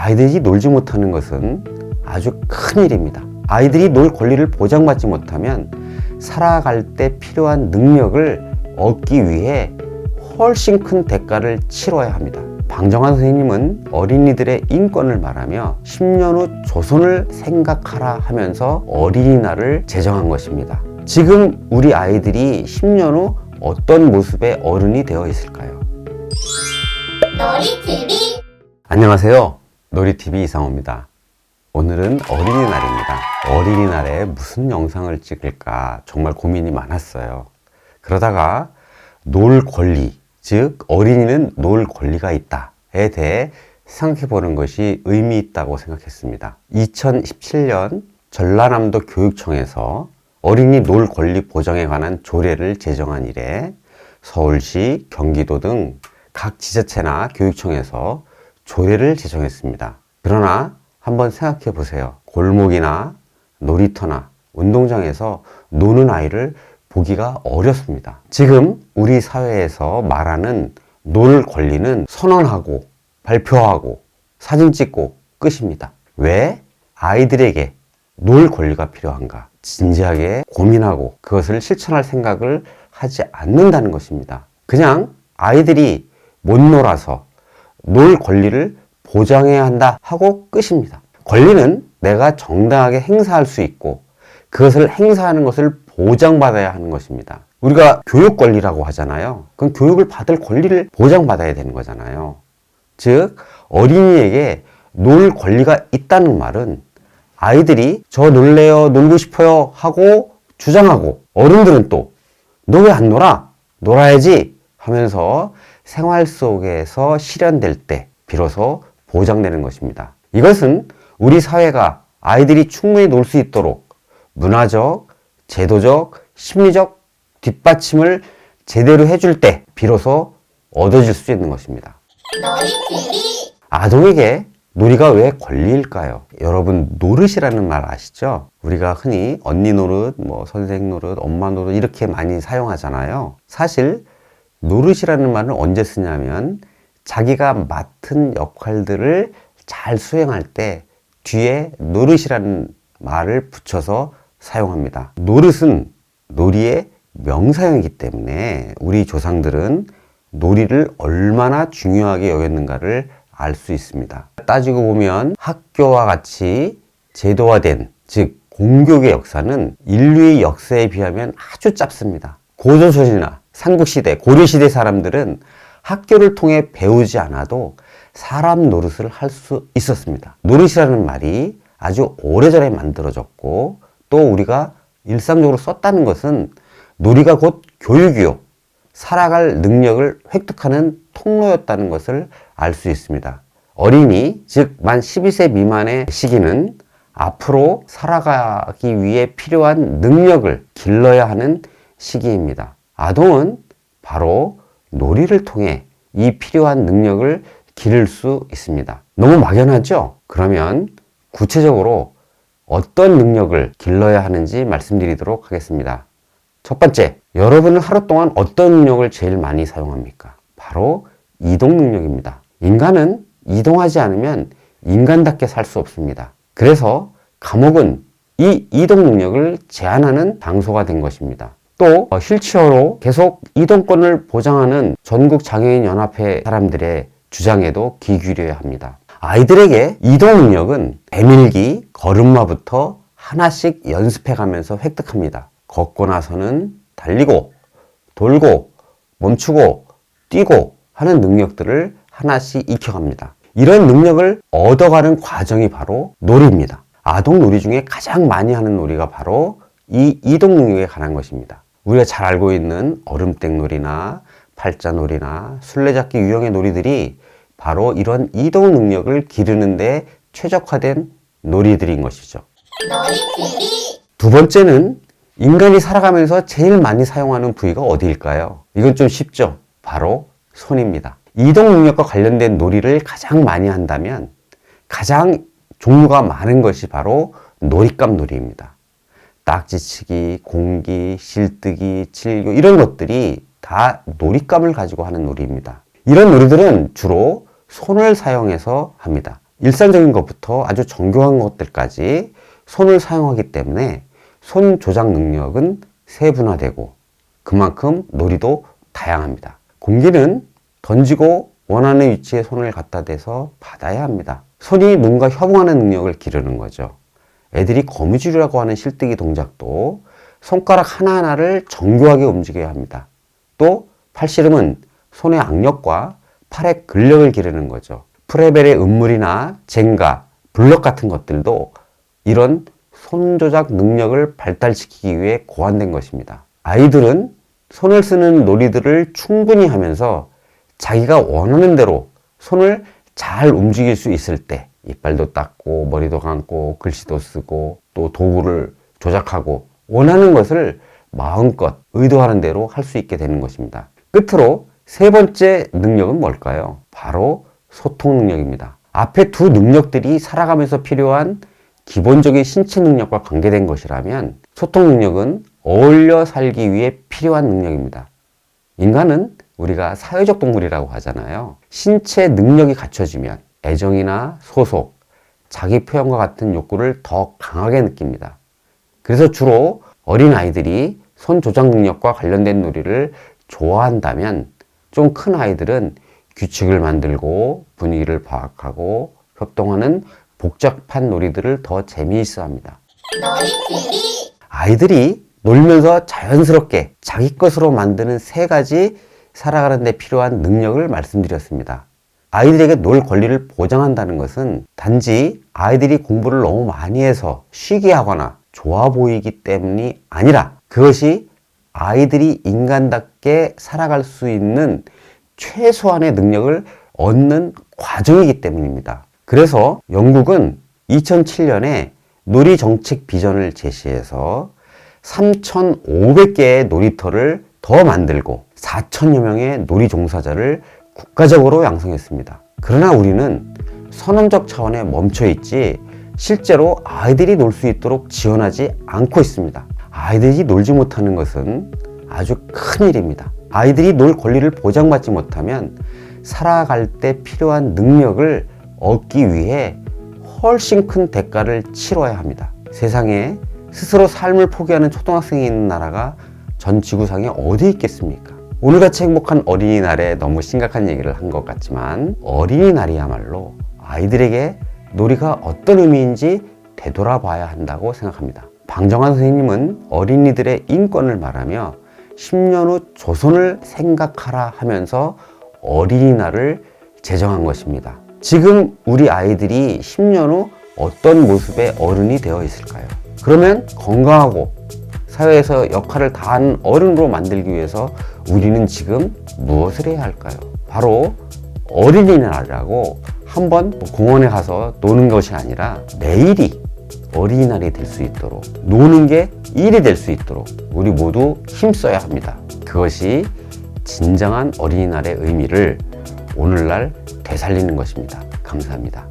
아이들이 놀지 못하는 것은 아주 큰 일입니다. 아이들이 놀 권리를 보장받지 못하면 살아갈 때 필요한 능력을 얻기 위해 훨씬 큰 대가를 치러야 합니다. 방정환 선생님은 어린이들의 인권을 말하며 10년 후 조선을 생각하라 하면서 어린이날을 제정한 것입니다. 지금 우리 아이들이 10년 후 어떤 모습의 어른이 되어 있을까요? 놀이TV. 안녕하세요. 놀이TV 이상호입니다. 오늘은 어린이날입니다. 어린이날에 무슨 영상을 찍을까 정말 고민이 많았어요. 그러다가 놀 권리, 즉 어린이는 놀 권리가 있다에 대해 생각해 보는 것이 의미 있다고 생각했습니다. 2017년 전라남도 교육청에서 어린이 놀 권리 보장에 관한 조례를 제정한 이래 서울시, 경기도 등 각 지자체나 교육청에서 조례를 제정했습니다. 그러나 한번 생각해 보세요. 골목이나 놀이터나 운동장에서 노는 아이를 보기가 어렵습니다. 지금 우리 사회에서 말하는 놀 권리는 선언하고 발표하고 사진 찍고 끝입니다. 왜 아이들에게 놀 권리가 필요한가? 진지하게 고민하고 그것을 실천할 생각을 하지 않는다는 것입니다. 그냥 아이들이 못 놀아서 놀 권리를 보장해야 한다 하고 끝입니다. 권리는 내가 정당하게 행사할 수 있고 그것을 행사하는 것을 보장받아야 하는 것입니다. 우리가 교육 권리라고 하잖아요. 그럼 교육을 받을 권리를 보장받아야 되는 거잖아요. 즉 어린이에게 놀 권리가 있다는 말은 아이들이 저 놀래요, 놀고 싶어요 하고 주장하고 어른들은 또 너 왜 안 놀아? 놀아야지 하면서 생활 속에서 실현될 때 비로소 보장되는 것입니다. 이것은 우리 사회가 아이들이 충분히 놀 수 있도록 문화적, 제도적, 심리적 뒷받침을 제대로 해줄 때 비로소 얻어질 수 있는 것입니다. 놀이TV. 아동에게 놀이가 왜 권리일까요? 여러분 노릇이라는 말 아시죠? 우리가 흔히 언니 노릇, 선생 노릇, 엄마 노릇 이렇게 많이 사용하잖아요. 사실 노릇이라는 말은 언제 쓰냐면 자기가 맡은 역할들을 잘 수행할 때 뒤에 노릇이라는 말을 붙여서 사용합니다. 노릇은 놀이의 명사형이기 때문에 우리 조상들은 놀이를 얼마나 중요하게 여겼는가를 알 수 있습니다. 따지고 보면 학교와 같이 제도화된, 즉 공교육의 역사는 인류의 역사에 비하면 아주 짧습니다. 고조선이나 삼국시대, 고려시대 사람들은 학교를 통해 배우지 않아도 사람 노릇을 할 수 있었습니다. 노릇이라는 말이 아주 오래전에 만들어졌고 또 우리가 일상적으로 썼다는 것은 놀이가 곧 교육이요, 살아갈 능력을 획득하는 통로였다는 것을 알 수 있습니다. 어린이, 즉 만 12세 미만의 시기는 앞으로 살아가기 위해 필요한 능력을 길러야 하는 시기입니다. 아동은 바로 놀이를 통해 이 필요한 능력을 기를 수 있습니다. 너무 막연하죠? 그러면 구체적으로 어떤 능력을 길러야 하는지 말씀드리도록 하겠습니다. 첫 번째, 여러분은 하루 동안 어떤 능력을 제일 많이 사용합니까? 바로 이동 능력입니다. 인간은 이동하지 않으면 인간답게 살 수 없습니다. 그래서 감옥은 이 이동 능력을 제한하는 장소가 된 것입니다. 또 휠체어로 계속 이동권을 보장하는 전국장애인연합회 사람들의 주장에도 귀 기울여야 합니다. 아이들에게 이동 능력은 배밀기, 걸음마부터 하나씩 연습해가면서 획득합니다. 걷고 나서는 달리고, 돌고, 멈추고, 뛰고 하는 능력들을 하나씩 익혀갑니다. 이런 능력을 얻어가는 과정이 바로 놀이입니다. 아동 놀이 중에 가장 많이 하는 놀이가 바로 이 이동 능력에 관한 것입니다. 우리가 잘 알고 있는 얼음땡 놀이나 팔자놀이나 술래잡기 유형의 놀이들이 바로 이런 이동 능력을 기르는 데 최적화된 놀이들인 것이죠. 놀이TV. 두 번째는 인간이 살아가면서 제일 많이 사용하는 부위가 어디일까요? 이건 좀 쉽죠? 바로 손입니다. 이동 능력과 관련된 놀이를 가장 많이 한다면 가장 종류가 많은 것이 바로 놀잇감 놀이입니다. 딱지치기, 공기, 실뜨기, 칠교 이런 것들이 다 놀잇감을 가지고 하는 놀이입니다. 이런 놀이들은 주로 손을 사용해서 합니다. 일상적인 것부터 아주 정교한 것들까지 손을 사용하기 때문에 손 조작 능력은 세분화되고 그만큼 놀이도 다양합니다. 공기는 던지고 원하는 위치에 손을 갖다 대서 받아야 합니다. 손이 뭔가 협응하는 능력을 기르는 거죠. 애들이 거미줄이라고 하는 실뜨기 동작도 손가락 하나하나를 정교하게 움직여야 합니다. 또 팔씨름은 손의 악력과 팔의 근력을 기르는 거죠. 프레벨의 음물이나 젠가, 블럭 같은 것들도 이런 손 조작 능력을 발달시키기 위해 고안된 것입니다. 아이들은 손을 쓰는 놀이들을 충분히 하면서 자기가 원하는 대로 손을 잘 움직일 수 있을 때 이빨도 닦고 머리도 감고 글씨도 쓰고 또 도구를 조작하고 원하는 것을 마음껏 의도하는 대로 할 수 있게 되는 것입니다. 끝으로 세 번째 능력은 뭘까요? 바로 소통 능력입니다. 앞에 두 능력들이 살아가면서 필요한 기본적인 신체 능력과 관계된 것이라면 소통 능력은 어울려 살기 위해 필요한 능력입니다. 인간은 우리가 사회적 동물이라고 하잖아요. 신체 능력이 갖춰지면 애정이나 소속, 자기 표현과 같은 욕구를 더 강하게 느낍니다. 그래서 주로 어린 아이들이 손 조작 능력과 관련된 놀이를 좋아한다면 좀 큰 아이들은 규칙을 만들고 분위기를 파악하고 협동하는 복잡한 놀이들을 더 재미있어 합니다. 놀이TV. 아이들이 놀면서 자연스럽게 자기 것으로 만드는 세 가지 살아가는 데 필요한 능력을 말씀드렸습니다. 아이들에게 놀 권리를 보장한다는 것은 단지 아이들이 공부를 너무 많이 해서 쉬게 하거나 좋아 보이기 때문이 아니라 그것이 아이들이 인간답게 살아갈 수 있는 최소한의 능력을 얻는 과정이기 때문입니다. 그래서 영국은 2007년에 놀이 정책 비전을 제시해서 3,500개의 놀이터를 더 만들고 4천여 명의 놀이 종사자를 국가적으로 양성했습니다. 그러나 우리는 선언적 차원에 멈춰 있지 실제로 아이들이 놀 수 있도록 지원하지 않고 있습니다. 아이들이 놀지 못하는 것은 아주 큰 일입니다. 아이들이 놀 권리를 보장받지 못하면 살아갈 때 필요한 능력을 얻기 위해 훨씬 큰 대가를 치러야 합니다. 세상에 스스로 삶을 포기하는 초등학생이 있는 나라가 전 지구상에 어디 있겠습니까? 오늘같이 행복한 어린이날에 너무 심각한 얘기를 한 것 같지만 어린이날이야말로 아이들에게 놀이가 어떤 의미인지 되돌아봐야 한다고 생각합니다. 방정환 선생님은 어린이들의 인권을 말하며 10년 후 조선을 생각하라 하면서 어린이날을 제정한 것입니다. 지금 우리 아이들이 10년 후 어떤 모습의 어른이 되어 있을까요? 그러면 건강하고 사회에서 역할을 다하는 어른으로 만들기 위해서 우리는 지금 무엇을 해야 할까요? 바로 어린이날이라고 한번 공원에 가서 노는 것이 아니라 매일이 어린이날이 될 수 있도록 노는 게 일이 될 수 있도록 우리 모두 힘써야 합니다. 그것이 진정한 어린이날의 의미를 오늘날 되살리는 것입니다. 감사합니다.